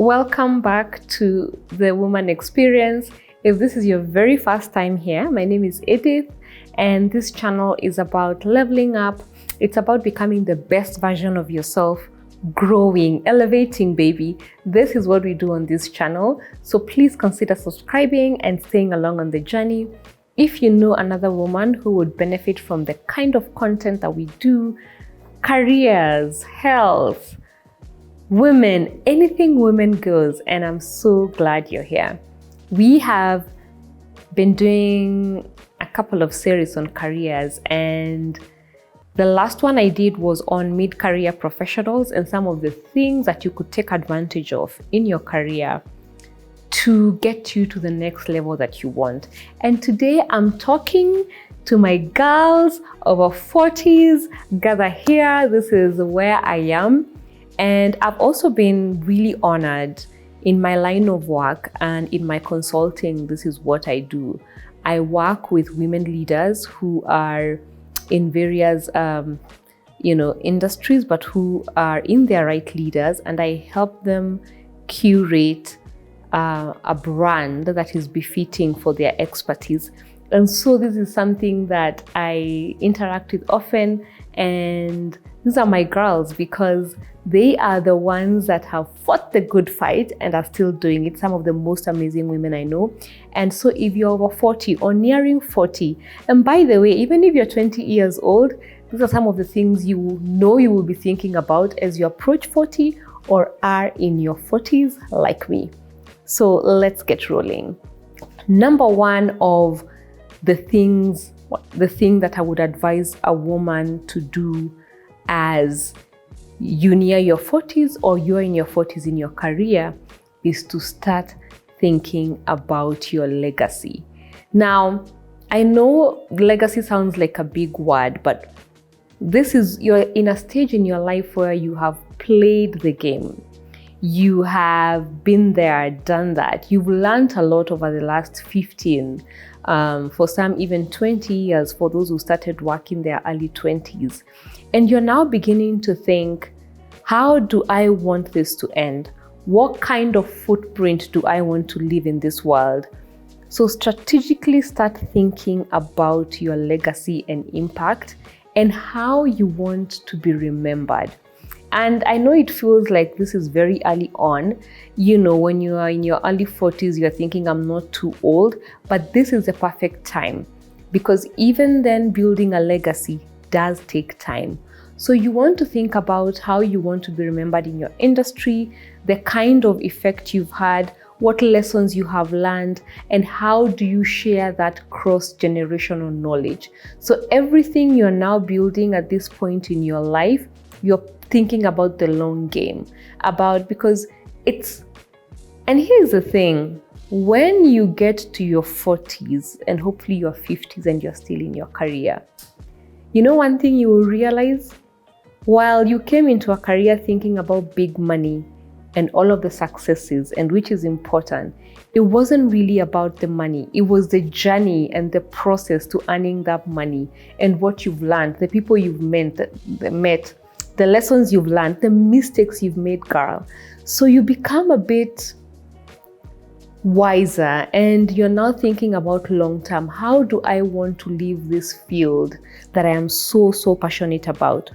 Welcome back to the Woman Experience. If this is your very first time here, my name is Edith, and this channel is about leveling up. It's about becoming the best version of yourself, growing, elevating, baby. This is what we do on this channel. So please consider subscribing and staying along on the journey. If you know another woman who would benefit from the kind of content that we do, careers, health, women, anything women goes, and I'm so glad you're here. We have been doing a couple of series on careers, and the last one I did was on mid-career professionals and some of the things that you could take advantage of in your career to get you to the next level that you want. And today I'm talking to my girls over 40s. Gather here, this is where I am. And I've also been really honored in my line of work and in my consulting. This is what I do. I work with women leaders who are in various industries, but who are in their right leaders, and I help them curate a brand that is befitting for their expertise. And so this is something that I interact with often, and these are my girls because they are the ones that have fought the good fight and are still doing it. Some of the most amazing women I know. And so if you're over 40 or nearing 40, and by the way, even if you're 20 years old, these are some of the things you know you will be thinking about as you approach 40 or are in your 40s like me. So let's get rolling. Number one of the thing that I would advise a woman to do as you near your 40s or you're in your 40s in your career is to start thinking about your legacy. Now, I know legacy sounds like a big word, but you're in a stage in your life where you have played the game. You have been there, done that. You've learned a lot over the last 15, for some even 20 years, for those who started work in their early 20s. And you're now beginning to think, how do I want this to end? What kind of footprint do I want to leave in this world? So strategically start thinking about your legacy and impact and how you want to be remembered. And I know it feels like this is very early on. You know, when you are in your early 40s, you're thinking, I'm not too old, but this is the perfect time because even then building a legacy does take time. So you want to think about how you want to be remembered in your industry, the kind of effect you've had, what lessons you have learned, and how do you share that cross-generational knowledge. So everything you're now building at this point in your life, you're thinking about the long game, because and here's the thing, when you get to your 40s and hopefully your 50s and you're still in your career, you know one thing you will realize? While you came into a career thinking about big money and all of the successes, and which is important, it wasn't really about the money. It was the journey and the process to earning that money and what you've learned, the people you've met, the lessons you've learned, the mistakes you've made, girl. So you become a bit wiser and you're now thinking about long term. How do I want to leave this field that I am so passionate about?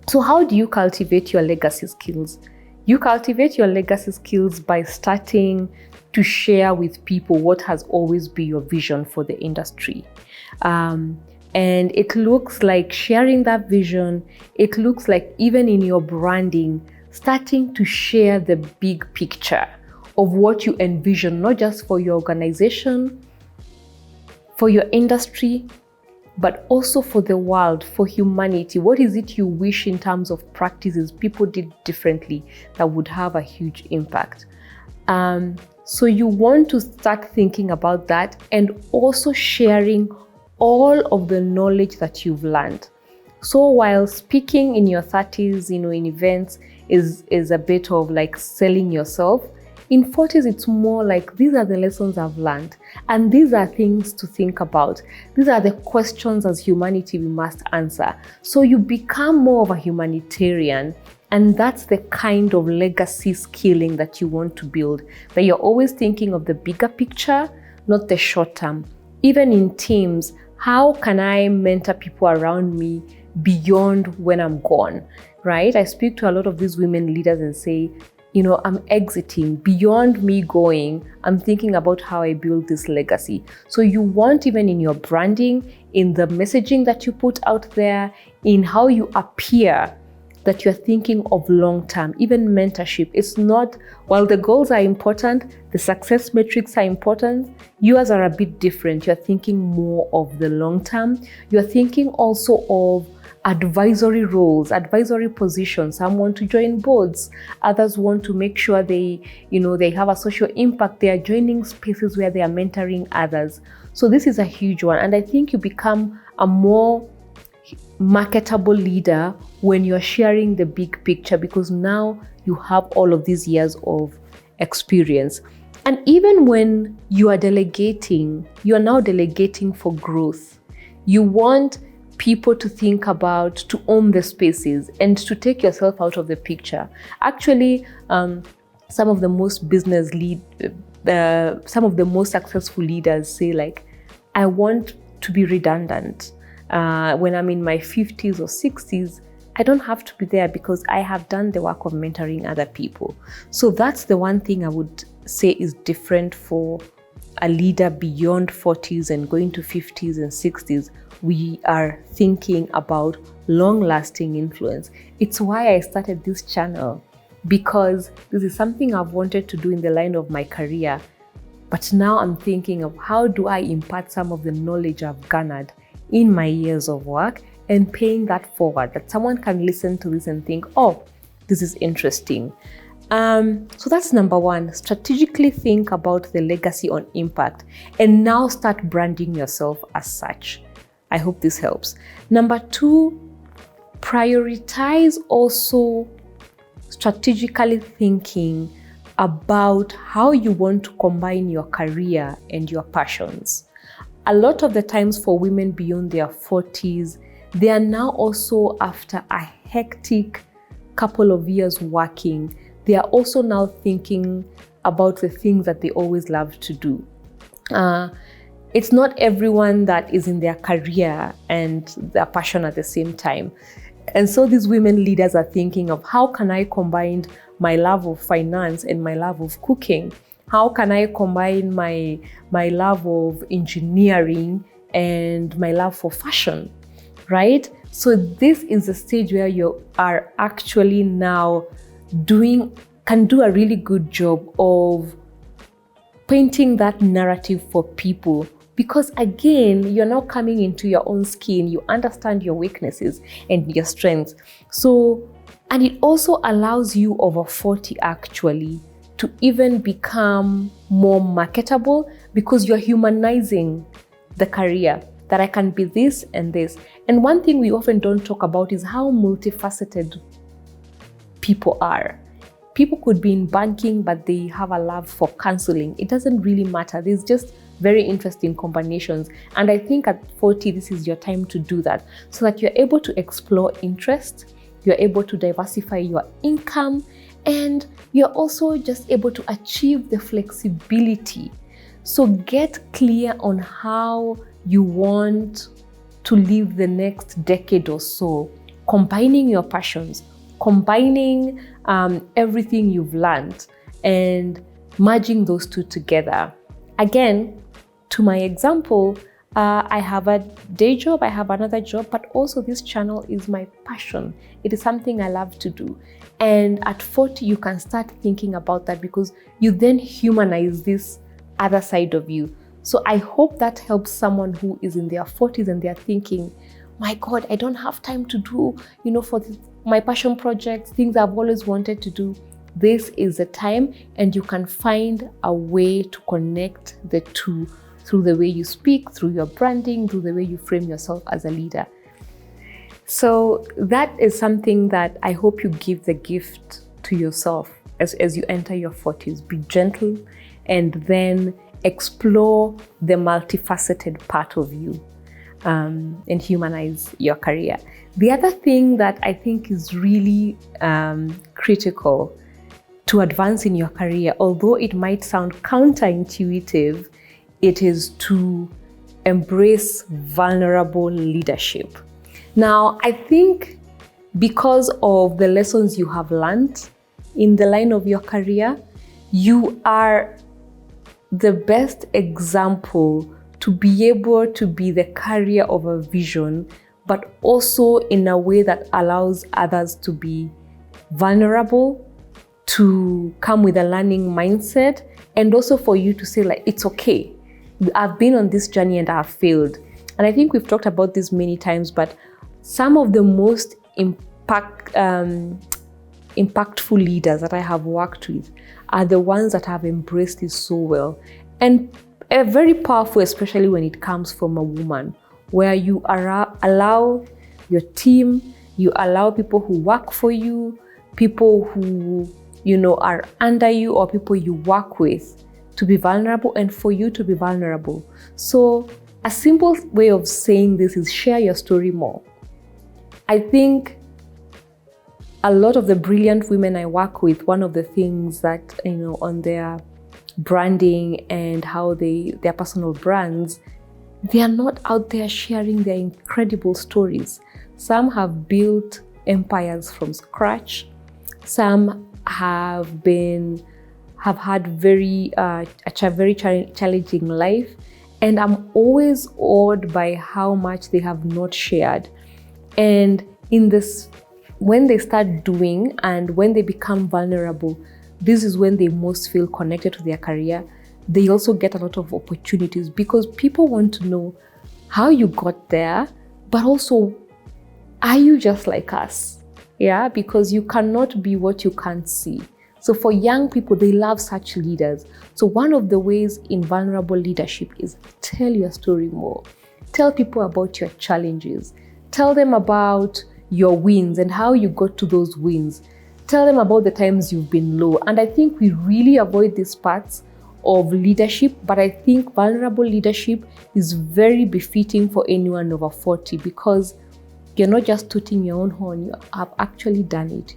So how do you cultivate your legacy skills? You cultivate your legacy skills by starting to share with people what has always been your vision for the industry. And it looks like sharing that vision. It looks like even in your branding, starting to share the big picture of what you envision, not just for your organization, for your industry, but also for the world, for humanity. What is it you wish in terms of practices people did differently that would have a huge impact? So you want to start thinking about that and also sharing all of the knowledge that you've learned. So while speaking in your 30s, in events is a bit of like selling yourself, in 40s, it's more like, these are the lessons I've learned, and these are things to think about. These are the questions as humanity we must answer. So you become more of a humanitarian And that's the kind of legacy skilling that you want to build, that you're always thinking of the bigger picture, not the short term. Even in teams, how can I mentor people around me beyond when I'm gone, right? I speak to a lot of these women leaders and say, I'm exiting. Beyond me going, I'm thinking about how I build this legacy. So you want, even in your branding, in the messaging that you put out there, in how you appear, that you're thinking of long term. Even mentorship, it's not, while the goals are important, the success metrics are important, yours are a bit different. You're thinking more of the long term. You're thinking also of advisory roles, advisory positions. Some want to join boards, others want to make sure they have a social impact. They are joining spaces where they are mentoring others. So this is a huge one. And I think you become a more marketable leader when you're sharing the big picture, because now you have all of these years of experience. And even when you are delegating, you are now delegating for growth. You want people to think about, to own the spaces and to take yourself out of the picture. Actually, some of the most successful leaders say, like, I want to be redundant. When I'm in my 50s or 60s, I don't have to be there because I have done the work of mentoring other people. So that's the one thing I would say is different for a leader beyond 40s and going to 50s and 60s. We are thinking about long-lasting influence. It's why I started this channel, because this is something I've wanted to do in the line of my career. But now I'm thinking of, how do I impart some of the knowledge I've garnered in my years of work and paying that forward, that someone can listen to this and think, oh, this is interesting. So that's number one. Strategically think about the legacy on impact and now start branding yourself as such. I hope this helps. Number two, prioritize also strategically thinking about how you want to combine your career and your passions. A lot of the times for women beyond their 40s, they are now also, after a hectic couple of years working, they are also now thinking about the things that they always loved to do. It's not everyone that is in their career and their passion at the same time. And so these women leaders are thinking of, how can I combine my love of finance and my love of cooking? How can I combine my love of engineering and my love for fashion, right? So this is the stage where you are actually now can do a really good job of painting that narrative for people. Because again, you're now coming into your own skin, you understand your weaknesses and your strengths. So, and it also allows you over 40 actually to even become more marketable, because you're humanizing the career, that I can be this and this. And one thing we often don't talk about is how multifaceted people are. People could be in banking, but they have a love for counseling. It doesn't really matter. There's just very interesting combinations. And I think at 40, this is your time to do that, so that you're able to explore interest, you're able to diversify your income, and you're also just able to achieve the flexibility. So get clear on how you want to live the next decade or so, combining your passions, combining everything you've learned and merging those two together. Again, to my example, I have a day job, I have another job, but also this channel is my passion. It is something I love to do. And at 40, you can start thinking about that, because you then humanize this other side of you. So I hope that helps someone who is in their 40s and they're thinking, my God, I don't have time to do, for my passion projects, things I've always wanted to do. This is the time, and you can find a way to connect the two through the way you speak, through your branding, through the way you frame yourself as a leader. So that is something that I hope you give the gift to yourself as you enter your 40s. Be gentle and then explore the multifaceted part of you. and humanize your career. The other thing that I think is really critical to advance in your career, although it might sound counterintuitive, it is to embrace vulnerable leadership. Now, I think because of the lessons you have learned in the line of your career, you are the best example to be able to be the carrier of a vision, but also in a way that allows others to be vulnerable, to come with a learning mindset, and also for you to say, like, it's okay. I've been on this journey and I've failed. And I think we've talked about this many times, but some of the most impactful leaders that I have worked with are the ones that have embraced this so well. And very powerful, especially when it comes from a woman, where you allow your team, you allow people who work for you, people who, are under you, or people you work with to be vulnerable, and for you to be vulnerable. So a simple way of saying this is share your story more. I think a lot of the brilliant women I work with, one of the things that, on their branding and how their personal brands, they are not out there sharing their incredible stories. Some have built empires from scratch. Some have had very challenging life. And I'm always awed by how much they have not shared. And when they start doing and when they become vulnerable, this is when they most feel connected to their career. They also get a lot of opportunities because people want to know how you got there, but also, are you just like us? Yeah, because you cannot be what you can't see. So for young people, they love such leaders. So one of the ways in vulnerable leadership is tell your story more. Tell people about your challenges. Tell them about your wins and how you got to those wins. Tell them about the times you've been low. And I think we really avoid these parts of leadership, but I think vulnerable leadership is very befitting for anyone over 40 because you're not just tooting your own horn, you have actually done it.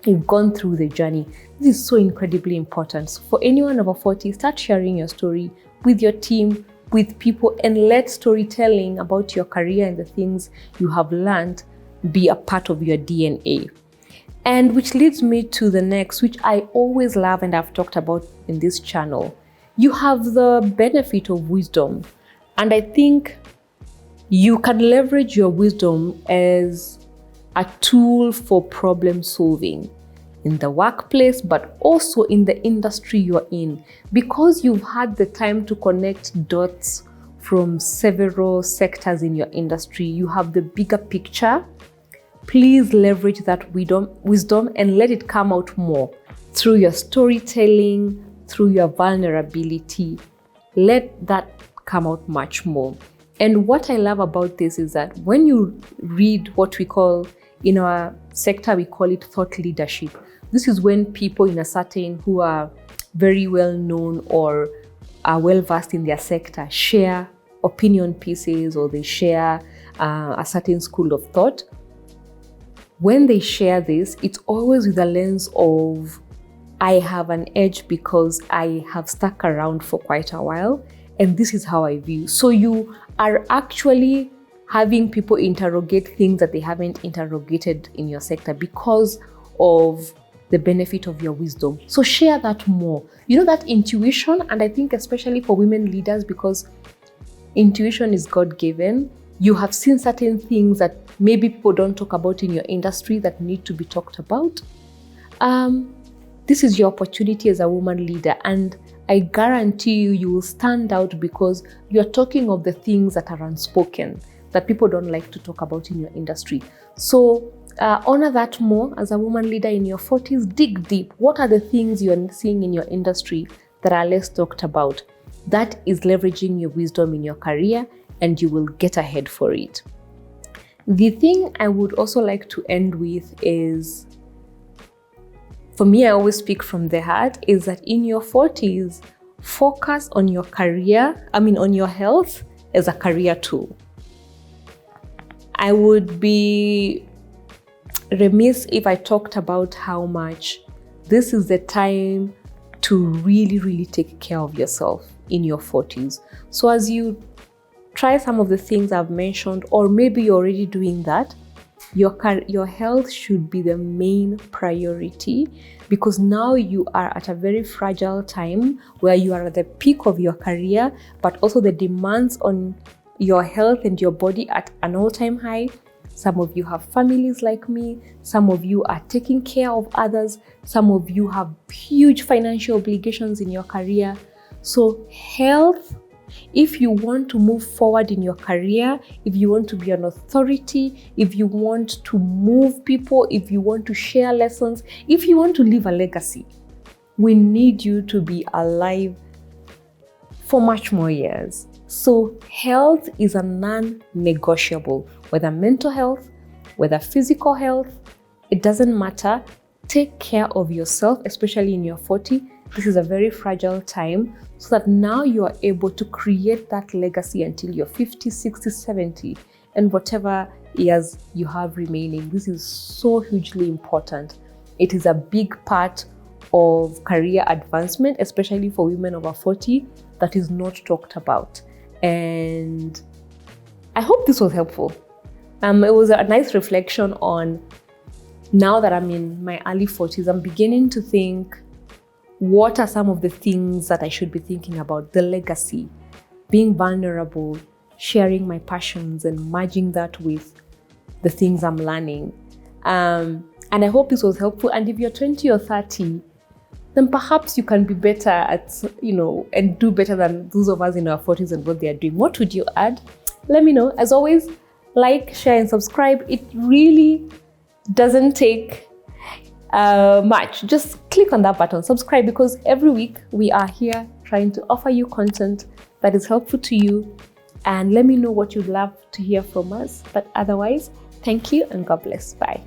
You've gone through the journey. This is so incredibly important. So for anyone over 40, start sharing your story with your team, with people, and let storytelling about your career and the things you have learned be a part of your DNA. And which leads me to the next, which I always love and I've talked about in this channel. You have the benefit of wisdom. And I think you can leverage your wisdom as a tool for problem solving in the workplace, but also in the industry you're in. Because you've had the time to connect dots from several sectors in your industry, you have the bigger picture. Please leverage that wisdom and let it come out more through your storytelling, through your vulnerability. Let that come out much more. And what I love about this is that when you read what we call, in our sector, we call it thought leadership. This is when people in a certain who are very well known or are well versed in their sector share opinion pieces, or they share a certain school of thought. When they share this, it's always with a lens of, I have an edge because I have stuck around for quite a while, and this is how I view. So you are actually having people interrogate things that they haven't interrogated in your sector because of the benefit of your wisdom. So share that more. That intuition, and I think especially for women leaders, because intuition is God-given. You have seen certain things that maybe people don't talk about in your industry that need to be talked about. This is your opportunity as a woman leader, and I guarantee you will stand out because you're talking of the things that are unspoken, that people don't like to talk about in your industry. So honor that more as a woman leader in your 40s. Dig deep. What are the things you're seeing in your industry that are less talked about? That is leveraging your wisdom in your career, and you will get ahead for it. The thing I would also like to end with is, for me, I always speak from the heart, is that in your 40s, focus on your career, on your health as a career tool. I would be remiss if I talked about how much this is the time to really, really take care of yourself in your 40s. So as you try some of the things I've mentioned, or maybe you're already doing that, your health should be the main priority, because now you are at a very fragile time where you are at the peak of your career, but also the demands on your health and your body at an all-time high. Some of you have families like me. Some of you are taking care of others. Some of you have huge financial obligations in your career. So health, if you want to move forward in your career, if you want to be an authority, if you want to move people, if you want to share lessons, if you want to leave a legacy, we need you to be alive for much more years. So health is a non-negotiable, whether mental health, whether physical health, it doesn't matter. Take care of yourself, especially in your 40s. This is a very fragile time, so that now you are able to create that legacy until you're 50, 60, 70, and whatever years you have remaining. This is so hugely important. It is a big part of career advancement, especially for women over 40, that is not talked about. And I hope this was helpful. It was a nice reflection on, now that I'm in my early 40s, I'm beginning to think, what are some of the things that I should be thinking about? The legacy, being vulnerable, sharing my passions and merging that with the things I'm learning. And I hope this was helpful. And if you're 20 or 30, then perhaps you can be better at, and do better than those of us in our 40s and what they are doing. What would you add? Let me know. As always, like, share, and subscribe. It really doesn't take much. Just click on that button, subscribe, because every week we are here trying to offer you content that is helpful to you. And let me know what you'd love to hear from us. But otherwise, thank you and God bless. Bye.